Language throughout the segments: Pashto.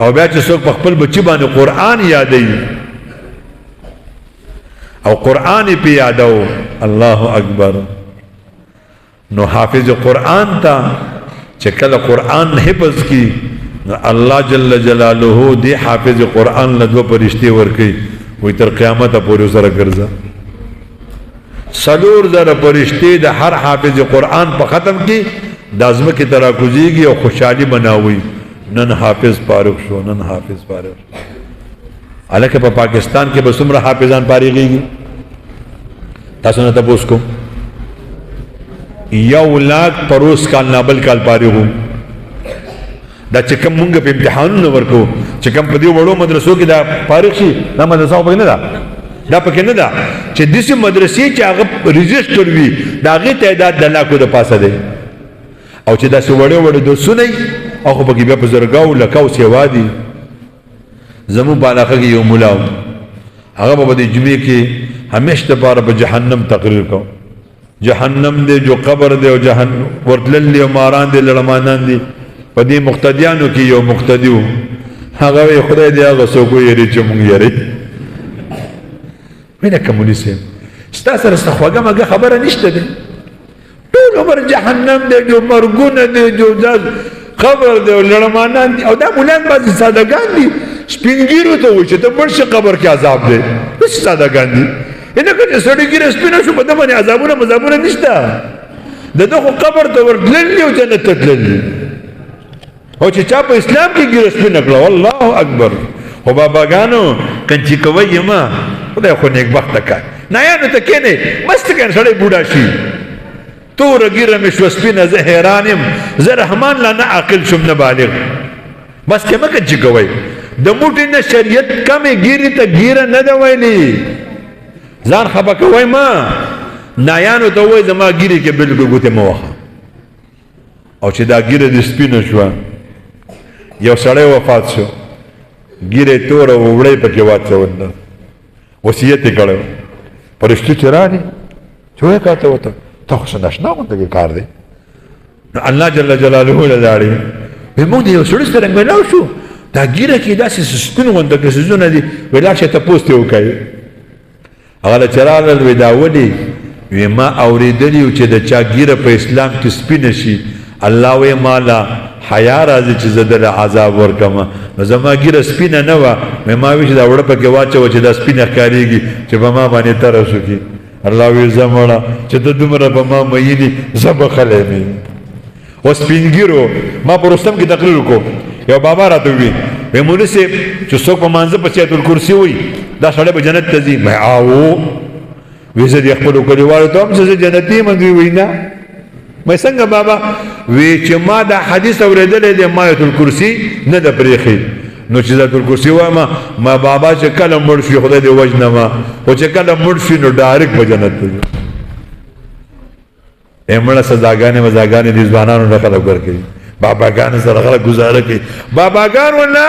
او بیا چې څوک په خپل بچی باندې قرآن یادوي او قرآن پې یادو، الله اکبر. نو حافظ قرآن تا چې کله قرآن حفظ کی نو الله جل جلاله دی حافظ قرآن له دوه فرشتې ورکوي، وایي تر قیامته پورې سره ګرځه. 4,000 فرشتې د هر حافظ قرآن په ختم کې د ځمکې ته راکوزېږي او خوشحالي مناوي، نن حافظ فارغ شو، نن حافظ فارغ شو. حالکه په پاکستان کې به څومره حافظان فارغېږي؟ تاسو نه تپوس کوم. 1 لاک پروس کال نابل کال فارغو. دا چې کوم مونږ په امتحانونو ورکو چې کوم په دې وړو مدرسو کې دا فارغ شي، دا مدرسه خو پکې نه ده، دا پکې نه ده چې داسې مدرسې چې هغه رجسټر وي د هغې تعداد د لاکو د پاسه دی، او چې داسې وړې وړې درسونه وي او خو پکې بیا په زرګاو لکاو سیوا دي. زموږ په علاقه کې یو ملا و، هغه به په دې جمعې کې همیشه دپاره په جهنم تقریر کو. جهنم دی جو قبر دی او جهنم ورتلل دی او ماران دی لړمانان دي. په دې مقتدیانو کې یو مقتدي و، هغه وایي خدای دې هغه څوک ویري چې مونږ یېرئ. مینه کموني صاحب ستا سره څه خوږه مږه خبره نشته دی، ټول عمر جهنم دی، جو مرګونه دی، جو قبر دی او لړمانان دي. او دا مولان بعضې سادهګان دي، سپین ګیرو ته وایي چې ته مړ شې قبر کې عذاب دی. داسې سادهګان دي. اینکه چې سړی ګیره سپینه شو په ده باندې عذابونه مذابونه نشته. د ده خو قبر ته ورتللي او جنت ته تللي، او چې چا په اسلام کې ګیره سپینه کړه والله اکبر. خو باباګانو کنچي کوئ یما خدای خو نیکبخته کړه. نایانو ته کښېنئ مست کړه سړی بوډا شي. توره ګیره مې شوه سپینه زه حیران یم، زه رحمان لا نه عاقل شم نه بالغ. بس که مه کنچي کوئ. د موټي نه شریعت کمې ګیرې ته ګیره نه ده ویلي. ځان خفه کوئ ما. نایانو ته ووایي زما ګیرې کې بلکل ګوتې مه وهه. او چې دا ګیره دې سپینه شوه، یو سړی وفات شو، ګیره توره وړی پکې واچول، وصیت یې کړی. فرشتو چې راغلې چې وایي کاته ورته ته خو څه ناشنا غوندې کار دی. نو الله جل جلاله له لاړې وایي موږ د یو سړي سره میلاو شو، دا ګیره کې داسې سپین غونده کې څیزونه دي، وایي لاړ شئ تپوس ترې وکړئ. هغه له چې راغلل وایي دا ولې؟ وایي ما اورېدلي و چې د چا ګیره په اسلام کې سپینه شي الله وایي ما لا حیا راځي چې زه دله عذاب ورکړم. نو زما ګیره سپینه نه وه، ما وایي چې دا وړه پکې واچوه چې دا سپینه ښکارېږي چې په ما باندې ترس وکړي. الله وایي زه مړه چې ته دومره په ما میینې زه بخلی مې. و سپین ګیرو ما په رستم کې تقریر وکړو، یو بابا راته ووایي وایي مولوي صاحب چې څوک په مانځه په آیت الکرسي وایي دا سړی به جنت ته ځي. وایي آو. وایي زه دې خپلو کلیوالو ته هم چې زه جنتي یم. دوی وایي نه. مې څنګه بابا؟ وی چې ما دا حدیث اورېدلی دی ما آیت الکرسي نه ده پرېښې. نو چې آیت الکرسي وایم ما بابا چې کله مړ شي خدای دې وژنه ما، خو چې کله مړ شي نو ډایرکټ به جنت ته ځي. مړه سزاګانې مزاګانې دې ځوانانو نه خلک ورکوي، باباګانو سره خلک ګزاره کوي. باباګانو نه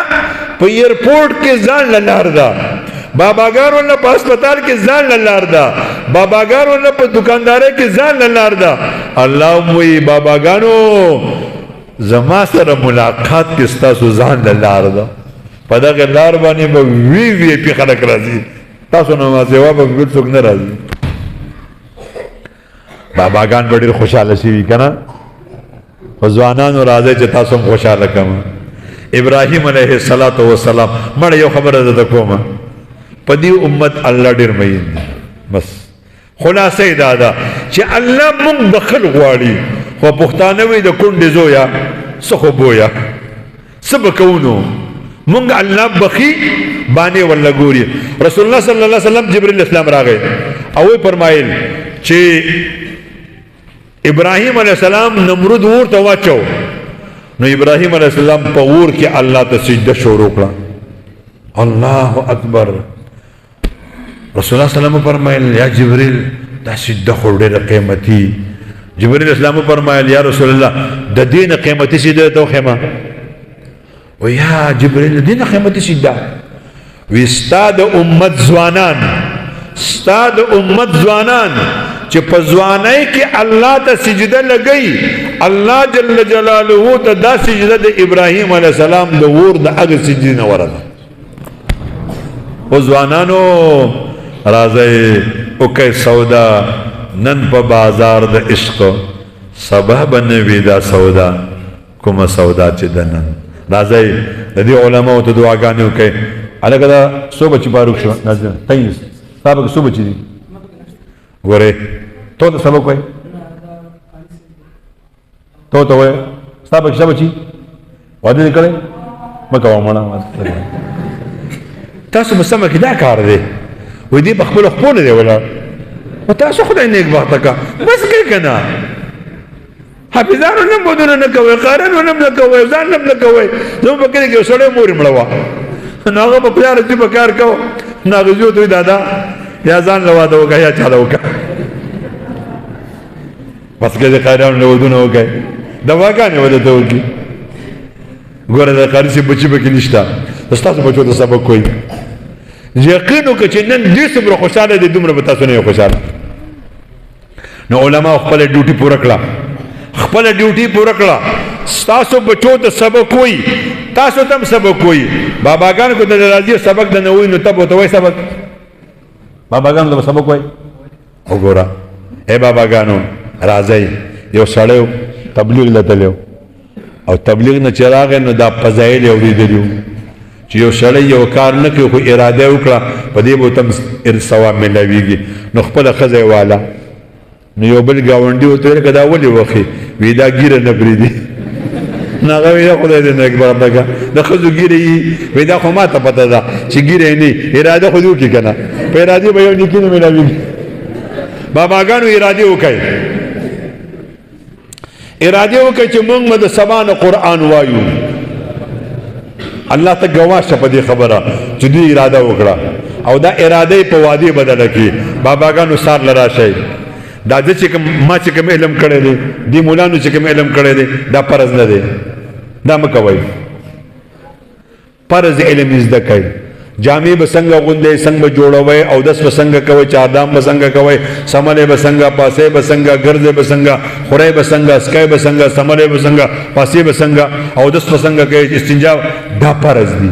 په ایرپورټ کې ځان له لار ده، باباګانو نه په هسپتال کې ځان له لار ده، باباګانو نه په دکاندارۍ کې ځان له لار ده. الله وایي باباګانو زما سره ملاقات کې ستاسو ځان له لار ده. په دغه لار باندې به وی وی پي خلک راځي، تاسو نه ما سوا به بل څوک نه راځي. باباګان به ډېر خوشحاله شوي که نه؟ په ځوانانو راځئ چې تاسو هم خوشحاله کړم. ابراهیم علیه السلام مړه یو خبره درته کومه، په دې امت الله ډېر مین دی. بس خلاصه یې دا ده چې الله مونږ بخل غواړي، خو پښتانه وایي د کونډې زویه څه خو بویه، څه به کوو نو مونږ الله بخي باندې ورله ګوري. رسول الله صلی الله علیه وسلم جبریل اسلام راغی او وی فرمایل چې ابراهیم علیه السلام نمرود اور ته واچو، نو ابراهیم علیه السلام په اور کې الله ته سجده شروع کړه. الله اکبر. رسول الله صلی الله علیه وسلم فرمایل یا جبریل دا سجده خو ډېره قیمتي. جبریل اسلام فرمایل یا رسول الله د دې نه قیمتي سجده ته وښیمه. و یا جبریل د دې نه قیمتي سجده؟ وی ستا د امت ځوانان چې په ځوانۍ کې الله ته سجده لګئی الله جل جلاله ته دا سجده د ابراهیم علیه السلام د ور د هغه سجدې نه ورده او ځوانانو راځئ وکئ سودا نن په بازار د عشق سبا به نه وي دا سودا کومه سودا چې د نن راځئ د دې علماو ته دعاګانې وکئ هلکه دا څو بچي فاروق شو ناظرین تیس ستا پکې څو بچي دي ګورې تو ته سبق وایي تو ته وایي ستا پکې څه بچي واده دې کړی مه کوه مړه تاسو په سمه کې دا کار دی وایي دې په خپلو خپو نه دی ولاړ و تاسو خدای نیک بخته کا بس کې که نه حافظانو نه مودونه نه کوئ قارانو نه نه کوئ ځان نه نه کوئ زموږ په کلي کې یو سړی مور یې مړه وه نو هغه په پلار چې په کار کو نو هغه زوی ته وایي دادا یا ځان له واده وکړه یا چا له وکړه بس که د قاریانو له ودونه وکړئ دواګانې به درته وکړي ګوره د قاري صاحب بچي پکې نشته ستاسو بچو ته سبق کوي یقین وکړه چې نن دې څومره خوشحاله دی دومره به تاسو نه یې خوشحاله نو علماو خپله ډیوټي پوره کړه خپله ډیوټي پوره کړه ستاسو بچو ته سبق وایي تاسو ته هم سبق وایي باباګانو که د راځي سبق د نه وایي نو ته به ورته وایي سبق باباګانو ته به سبق وایي وګوره ای باباګانو راځئ یو سړی تبلیغ له تللی او تبلیغ نه چې راغی نو دا فضایل یې اورېدلي وو چې یو سړی یو کار نه کوي خو اراده یې وکړه په دې به ورته ثواب میلاویږي نو خپله ښځه یې واله نو یو بل ګاونډي ورته ویل که دا ولې وخې وی دا ګیره نه پرېږدي نو هغه وی خدای دې نیک بخته کړه د ښځو ګیرې یي وی دا خو ما ته پته ده چې ګیره یې نه اراده خو دې وکړي که نه په ارادې به یو نیکي نه میلاویږي باباګانو ارادې وکړئ ارادې وکړئ چې موږ به د سبا نه قرآن وایو الله ته ګواه شه په دې خبره چې دوی اراده وکړه او دا اراده یې په وعدې بدله کړي باباګانو سار له راشئ دا زه چې ما چې کوم علم کړی دی دې مولانو چې کوم علم کړی دی دا فرض نه دی دا مه کوئ فرض علم زده کوئ جامې به څنګه غوندئ څنګه به جوړوئ اودس به څنګه کوئ چاردام به څنګه کوئ سملی به څنګه پاسې به څنګه ګرځې به څنګه خورئ به څنګه اسکی به څنګه سملی به څنګه پاسې به څنګه اودس به څنګه کوئ استنجا دا فرض دي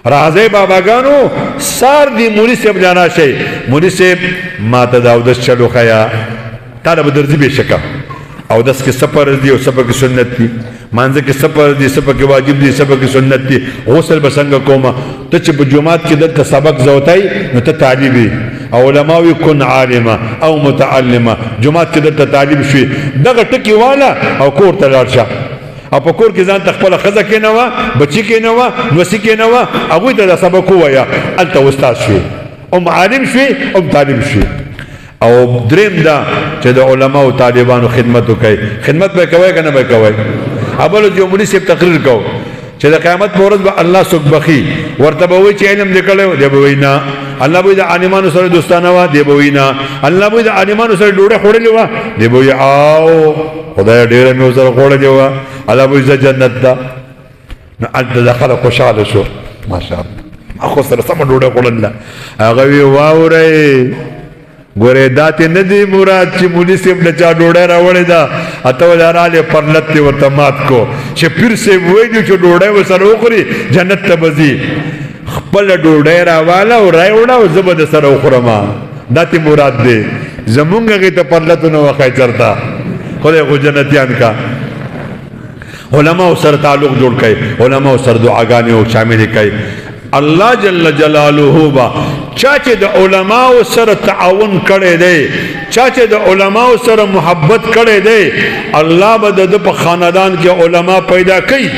راځئ باباګانو سار دی مولي صاحب له راشئ مولي صاحب ما ته د اودس چلو ښیه تا له به درځي بېشکه اودس کې څه فرض دي او څه پکې سنت دي مانځه کې څه فرض دي څه پکې واجب دي څه پکې سنت دي غسل به څنګه کومه ته چې په جومات کې دلته سبق زوتی نو ته طالب یې او علماو یې کن عالمه او متعلمه جومات کې دلته طالب شوي دغه ټکي واله او کور ته لاړ شه او په کور کې ځان ته خپله ښځه کېنوه بچي کېنوه نوسي کېنوه هغوی ته دا سبق ووایه هلته استاد شوې ام عالم شوې ام طالب شوې او دریم دا چې د علماو طالبانو خدمت وکړئ خدمت به یې کوئ که نه به یې کوئ بل جو مولي صاحب تقریر کو چې د قیامت په ورځ به الله څوک بخي ورته به وایي چې علم دې کړی دی به وایي نه الله به د عالمانو سره دوستانه وه دی به وایي نه الله به د عالمانو سره ډوډۍ خوړلې وه دی به وایي آو خدایه ډېره مې ورسره خوړلې وه الله به وایي زه جنت ته نو هلته د خلک خوشحاله شو ماشاءالله ما خو سره سمه ډوډۍ خوړله هغه وی واورئ ګورې دا ته نه دی مراد چې مولي صاحب له چا ډوډۍ راوړې ده اته ولې راغلې پرلت دې ورته مات کو چې پیر صاحب وایي چې ډوډۍ ورسره وخوري جنت ته به ځي خپله ډوډۍ راواله او راوړه او زه به د سره وخورم دا ته مراد دی زمونږ هغې ته پرلتونه وښایي چېرته خدای خو جنتیان کا علماو سره تعلق جوړ کړئ علماو سره دعاګانې شاملې کړئ الله جل جلاله با چا چې د علماو سره تعاون کړی دی چا چې د علماو سره محبت کړی دی الله به د په خاندان کې علما پیدا کوي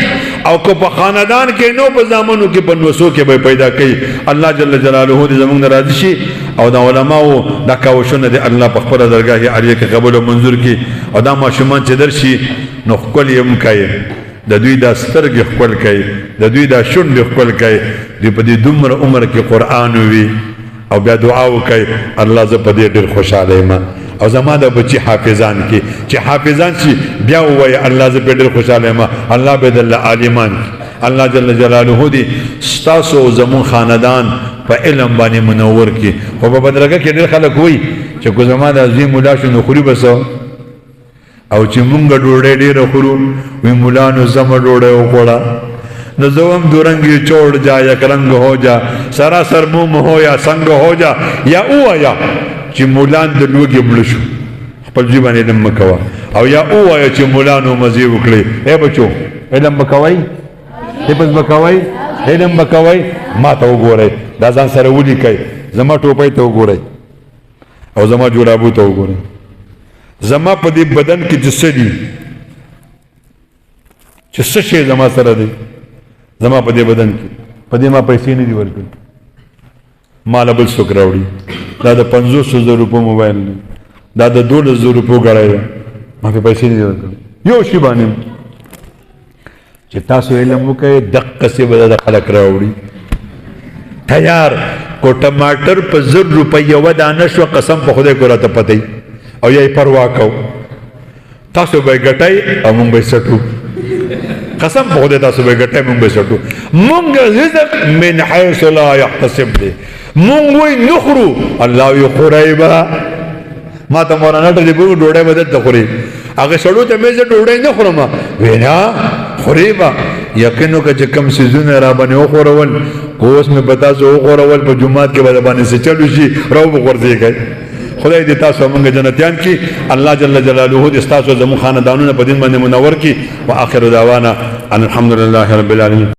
او که په خاندان کې نو په زامنو کې په نوسو کې به پیدا کوي الله جل جلاله دې زموږ نه راضي شي او د علماو دا کاوشونه دې الله په خپله درګاه عالیه کې قبول او منظور کړي او دا ماشومان چې درشي نو ښکل یې هم کوي د دوی دا سترګې ښکل کوي د دوی دا شونډې ښکل کوي دوی په دې دومره عمر کې قرآن وي او بیا دعا وکړئ الله زه په دې ډېر خوشحاله یم او زما د بچي حافظان کې چې حافظان شي بیا ووایي الله زه پرې ډېر خوشحاله یم الله به د عالمان الله جل جلاله دې ستاسو زمون خاندان په علم باندې منور کړي خو په بدرګه کې ډېر خلک وایي چې کو زما د عظیم مولا شو نو خوري بس او چې مونږ ډوډۍ ډېره خورو وی مولا نو زما ډوډۍ وخوړه نو زوم دورنگی چوڑ جا یک رنگ ہو جا سراسر موم ہو یا سنگ ہو جا یا او یا چې مولان د لوګي بلشو خپل ځبان علم مکوا او یا او یا چې مولانو مزي وکړي اے بچو علم مکوای تپس مکوای علم مکوای ما ته وګورئ دا ځان سره ولي کوي زما ټوپۍ ته وګورئ او زما جورابو ته وګورئ زما په دې بدن کې جسه دي چې څه شی زما سره دی زما په دې بدن کې په دې ما پیسې نه دي ورکړي ما له بل څوک راوړي دا د 500,000 روپو موبایل دی دا د 12,000 روپو ګړی ده ما په پیسې نه دي ورکړي یو شی باندې چې تاسو علم وکړئ دقسې به د خلک راوړي تیار کو ټماټر په 1,000 روپۍ یوه دانه شوه قسم په خدای کو راته پته او یا یې پروا کوو تاسو به یې ګټئ او مونږ به یې څټو قسم په خدای تاسو به ګټئ مونږ به یې څټو مونږ رزق من حیث لا یحتسب دی مونږ وایي نه خورو الله وایي خورئ به ما ته مولانا ټلې به ډوډۍ به دلته خورې هغه سړو ته مې زه ډوډۍ نه خورم وایي نه خورې به یقین وکړه چې کوم څیزونه را باندې وخورول اوس مې په تاسو وخورول په جومات کې به د باندې څه چلو شي راو به غورځېږئ خدای دې تاسو موږ جنتیان کی الله جل جلاله دې تاسو زموږ خاندانونه په دین باندې منور کی واخر دعوانا ان الحمد لله رب العالمین